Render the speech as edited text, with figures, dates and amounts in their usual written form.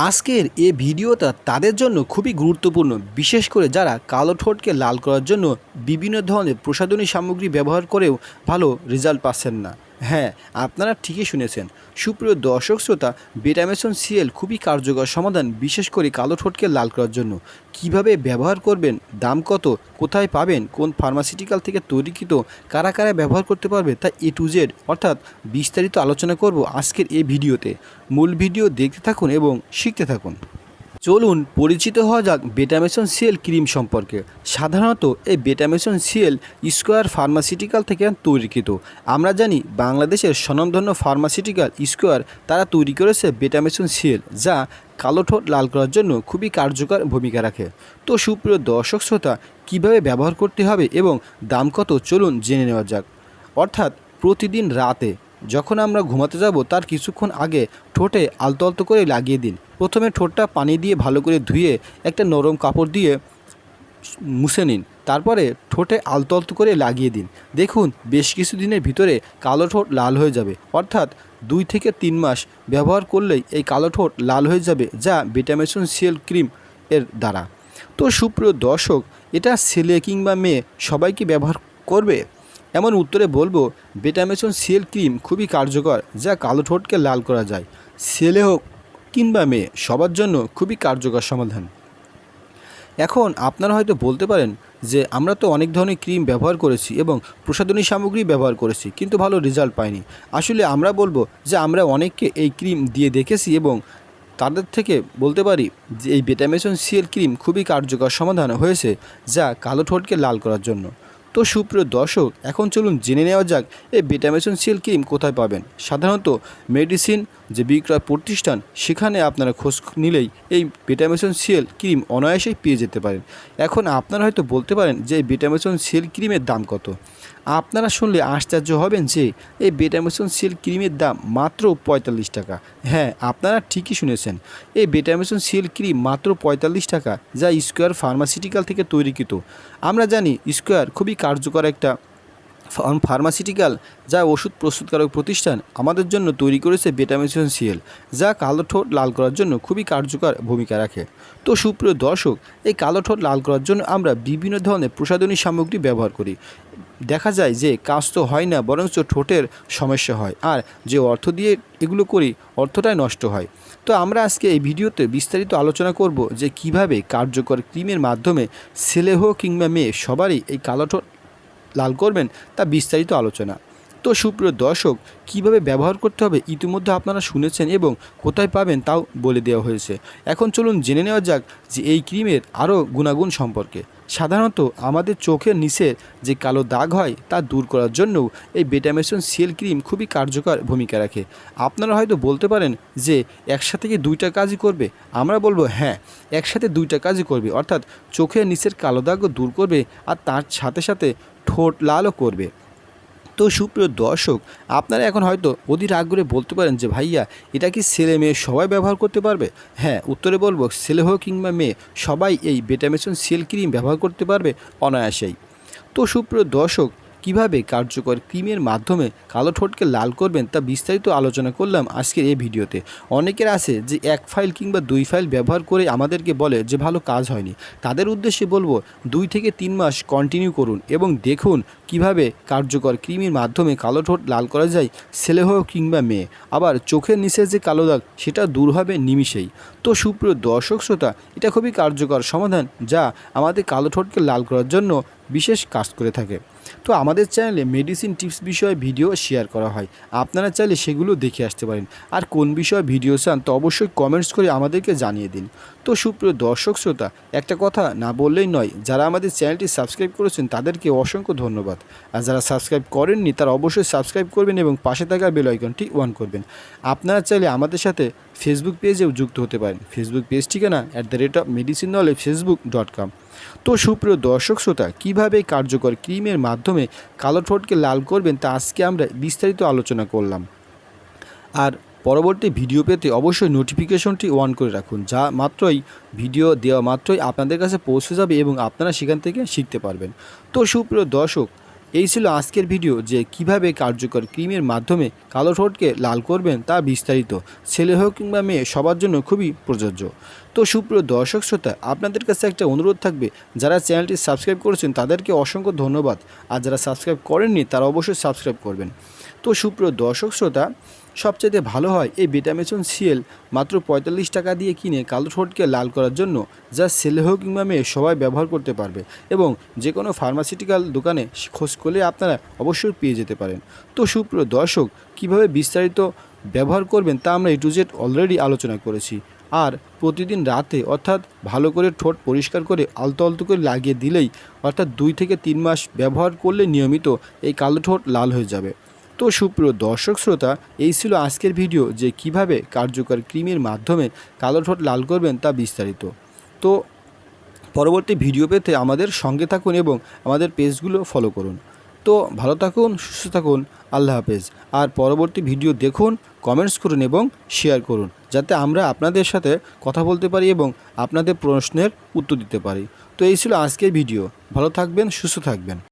আজকের এই ভিডিওটা তাদের জন্য খুবই গুরুত্বপূর্ণ, বিশেষ করে যারা কালো ঠোঁটকে লাল করার জন্য বিভিন্ন ধরনের প্রসাধনী সামগ্রী ব্যবহার করেও ভালো রেজাল্ট পাচ্ছেন না। হ্যাঁ, আপনারা ঠিকই শুনেছেন। সুপ্রিয় দর্শক শ্রোতা, বেটামেসন সিএল খুবই কার্যকর সমাধান, বিশেষ করে কালো ঠোঁটকে লাল করার জন্য। কিভাবে ব্যবহার করবেন, দাম কত, কোথায় পাবেন, কোন ফার্মাসিউটিক্যাল থেকে তৈরিকৃত, কারা কারা ব্যবহার করতে পারবে, তা এ টু জেড অর্থাৎ বিস্তারিত আলোচনা করব আজকের এই ভিডিওতে। মূল ভিডিও দেখতে থাকুন এবং শিখতে থাকুন। চলুন পরিচিত হওয়া যাক বেটামেসন সিএল ক্রিম সম্পর্কে। সাধারণত এই বেটামেসন সিএল স্কোয়ার ফার্মাসিউটিক্যাল থেকে তৈরিকৃত। আমরা জানি বাংলাদেশের স্বনামধন্য ফার্মাসিউটিক্যাল স্কোয়ার তারা তৈরি করেছে বেটামেসন সিএল, যা কালো ঠোঁট লাল করার জন্য খুবই কার্যকর ভূমিকা রাখে। তো সুপ্রিয় দর্শক শ্রোতা, কীভাবে ব্যবহার করতে হবে এবং দাম কত, চলুন জেনে নেওয়া যাক। অর্থাৎ প্রতিদিন রাতে যখন আমরা ঘুমাতে যাব তার কিছুক্ষণ আগে ঠোঁটে আলতো আলতো করে লাগিয়ে দিন। প্রথমে ঠোঁটটা পানি দিয়ে ভালো করে ধুয়ে একটা নরম কাপড় দিয়ে মুছে নিন। তারপরে ঠোঁটে আলতো আলতো করে লাগিয়ে দিন। দেখুন বেশ কিছু দিনের ভিতরে কালো ঠোঁট লাল হয়ে যাবে। অর্থাৎ 2 থেকে 3 মাস ব্যবহার করলেই এই কালো ঠোঁট লাল হয়ে যাবে, যা বেটামেসন সিএল ক্রিম এর দ্বারা। তো সুপ্রিয় দর্শক, এটা ছেলে কিংবা মেয়ে সবাইকে ব্যবহার করবে? এমন উত্তরে বলবো, বেটামেসন সিএল ক্রিম খুবই কার্যকর, যা কালো ঠোঁটকে লাল করা যায়। ছেলে হোক কিংবা মেয়ে, সবার জন্য খুবই কার্যকর সমাধান। এখন আপনারা হয়তো বলতে পারেন যে আমরা তো অনেক ধরনের ক্রিম ব্যবহার করেছি এবং প্রসাধনী সামগ্রী ব্যবহার করেছি, কিন্তু ভালো রেজাল্ট পাইনি। আসলে আমরা বলবো যে আমরা অনেককে এই ক্রিম দিয়ে দেখেছি এবং তাদের থেকে বলতে পারি যে এই বেটামেসন সিএল ক্রিম খুবই কার্যকর সমাধান হয়েছে, যা কালো ঠোঁটকে লাল করার জন্য। তো সুপ্রিয় দর্শক, এখন চলুন জেনে নেওয়া যাক এই বেটামেসন সিএল ক্রিম কোথায় পাবেন। সাধারণত মেডিসিন যে বিক্রয় প্রতিষ্ঠান, সেখানে আপনারা খোঁজ নিলেই এই বেটামেসন সিএল ক্রিম অনায়াসেই পেয়ে যেতে পারেন। এখন আপনারা হয়তো বলতে পারেন যে এই বেটামেসন সিএল ক্রিমের দাম কত। আপনারা শুনলে আশ্চর্য হবেন যে এই বেটামেসন সিএল ক্রিমের দাম মাত্র 45 টাকা। হ্যাঁ, আপনারা ঠিকই শুনেছেন, এই বেটামেসন সিএল ক্রিম মাত্র 45 টাকা, যা স্কোয়ার ফার্মাসিউটিক্যাল থেকে তৈরিকৃত। আমরা জানি স্কোয়ার খুবই কার্যকর একটা ফার্মাসিউটিক্যাল, যা ওষুধ প্রস্তুতকারক প্রতিষ্ঠান আমাদের জন্য তৈরি করেছে বেটামেসন সিএল, যা কালো ঠোঁট লাল করার জন্য খুবই কার্যকর ভূমিকা রাখে। তো সুপ্রিয় দর্শক, এই কালো ঠোঁট লাল করার জন্য আমরা বিভিন্ন ধরনের প্রসাধনী সামগ্রী ব্যবহার করি। দেখা যায় যে কাজ তো হয় না, বরঞ্চ ঠোঁটের সমস্যা হয়, আর যে অর্থ দিয়ে এগুলো করি অর্থটাই নষ্ট হয়। তো আমরা আজকে এই ভিডিওতে বিস্তারিত আলোচনা করব যে কিভাবে কার্যকর ক্রিমের মাধ্যমে ছেলে হোক কিংবা মেয়ে সবারই এই কালো ঠোঁট লাল করবেন, তা বিস্তারিত আলোচনা। তো সুপ্রিয় দর্শক, কিভাবে ব্যবহার করতে হবে ইতিমধ্যে আপনারা শুনেছেন এবং কোথায় পাবেন তাও বলে দেওয়া হয়েছে। এখন চলুন জেনে নেওয়া যাক যে এই ক্রিমের আরও গুণাগুণ সম্পর্কে। সাধারণত আমাদের চোখের নিচে যে কালো দাগ হয় তা দূর করার জন্যও এই বেটামেসন সিএল ক্রিম খুবই কার্যকর ভূমিকা রাখে। আপনারা হয়তো বলতে পারেন যে একসাথে কি 2টা কাজই করবে? আমরা বলবো হ্যাঁ, একসাথে 2টা কাজই করবে। অর্থাৎ চোখের নিচের কালো দাগও দূর করবে আর তার সাথে সাথে ঠোঁট লালও করবে। তো সুপ্রিয় দর্শক, আপনারা এখন হয়তো অধীর আগ্রহে বলতে পারেন যে ভাইয়া, এটা কি ছেলে মেয়ে সবাই ব্যবহার করতে পারবে? হ্যাঁ, উত্তরে বলবো ছেলে হোক কিংবা মেয়ে সবাই এই বেটামেসন সিএল ক্রিম ব্যবহার করতে পারবে অনায়াসেই। তো সুপ্রিয় দর্শক, কিভাবে কার্যকর ক্রিমের মাধ্যমে কালো ঠোঁটকে লাল করবেন তা বিস্তারিত আলোচনা করলাম আজকের এই ভিডিওতে। অনেকের আছে যে 1 ফাইল কিংবা 2 ফাইল ব্যবহার করে আমাদেরকে বলে যে ভালো কাজ হয়নি। তাদের উদ্দেশ্যে বলবো 2 থেকে 3 মাস কন্টিনিউ করুন এবং দেখুন কিভাবে কার্যকর ক্রিমের মাধ্যমে কালো ঠোঁট লাল করা যায়, ছেলে হোক কিংবা মেয়ে। আবার চোখের নিচে যে কালো দাগ সেটা দূর হবে নিমিষেই। তো সুপ্রিয় দর্শক শ্রোতা, এটা খুবই কার্যকর সমাধান, যা আমাদের কালো ঠোঁটকে লাল করার জন্য বিশেষ কাজ করে থাকে। তো আমাদের চ্যানেলে মেডিসিন টিপস বিষয়ে ভিডিও শেয়ার করা হয়, আপনারা চাইলে সেগুলো দেখে আসতে পারেন। আর কোন বিষয়ে ভিডিও চান তো অবশ্যই কমেন্টস করে আমাদেরকে জানিয়ে দিন। তো সুপ্রিয় দর্শক শ্রোতা, একটা কথা না বললেই নয়, যারা আমাদের চ্যানেলটি সাবস্ক্রাইব করেছেন তাদেরকে অসংখ্য ধন্যবাদ। আর যারা সাবস্ক্রাইব করেননি তারা অবশ্যই সাবস্ক্রাইব করবেন এবং পাশে থাকা বেল আইকনটি অন করবেন। আপনারা চাইলে আমাদের সাথে ফেসবুক পেজেও যুক্ত হতে পারেন। ফেসবুক পেজ ঠিকানা @medicineKnowledge facebook.com। তো সুপ্রিয় দর্শক শ্রোতা, কীভাবে কার্যকর ক্রিমের মাধ্যমে কালো ঠোঁটকে লাল করবেন তা আজকে আমরা বিস্তারিত আলোচনা করলাম। আর পরবর্তী ভিডিও পেতে অবশ্যই নোটিফিকেশনটি অন করে রাখুন, যা মাত্রই ভিডিও দেওয়া মাত্রই আপনাদের কাছে পৌঁছে যাবে এবং আপনারা সেখান থেকে শিখতে পারবেন। তো সুপ্রিয় দর্শক, এই ছিল আজকের ভিডিও যে কিভাবে কার্যকর ক্রিমের মাধ্যমে কালো ঠোঁটকে লাল করবেন তা বিস্তারিত। ছেলে হোক কিংবা মেয়ে সবার জন্য খুবই প্রযোজ্য। তো সুপ্রিয় দর্শক শ্রোতা, আপনাদের কাছে একটা অনুরোধ থাকবে, যারা চ্যানেলটি সাবস্ক্রাইব করেছেন তাদেরকে অসংখ্য ধন্যবাদ, আর যারা সাবস্ক্রাইব করেননি তারা অবশ্যই সাবস্ক্রাইব করবেন। তো সুপ্রিয় দর্শক শ্রোতা, সবচেয়ে ভালো হয় এই ভিটামিন সিএল মাত্র 45 টাকা দিয়ে কিনে কালো ঠোঁটকে লাল করার জন্য, যা ছেলে হোক কিংবা মেয়ে সবাই ব্যবহার করতে পারবে এবং যে কোনো ফার্মাসিউটিক্যাল দোকানে খোঁজ করলে আপনারা অবশ্যই পেয়ে যেতে পারেন। তো সুপ্রিয় দর্শক, কিভাবে বিস্তারিত ব্যবহার করবেন তা আমরা A to Z অলরেডি আলোচনা করেছি। আর প্রতিদিন রাতে অর্থাৎ ভালো করে ঠোঁট পরিষ্কার করে আলতো আলতো করে লাগিয়ে দিলেই, অর্থাৎ 2 থেকে 3 মাস ব্যবহার করলে নিয়মিত এই কালো ঠোঁট লাল হয়ে যাবে। তো সুপ্রিয় দর্শক শ্রোতা, এই ছিল আজকের ভিডিও যে কিভাবে কার্যকর ক্রিমের মাধ্যমে কালো ঠোঁট লাল করবেন তা বিস্তারিত। তো পরবর্তী ভিডিও পেতে আমাদের সঙ্গে থাকুন এবং আমাদের পেজগুলো ফলো করুন। তো ভালো থাকুন, সুস্থ থাকুন, আল্লাহ হাফেজ। আর পরবর্তী ভিডিও দেখুন, কমেন্টস করুন এবং শেয়ার করুন, যাতে আমরা আপনাদের সাথে কথা বলতে পারি এবং আপনাদের প্রশ্নের উত্তর দিতে পারি। তো এই ছিল আজকের ভিডিও। ভালো থাকবেন, সুস্থ থাকবেন।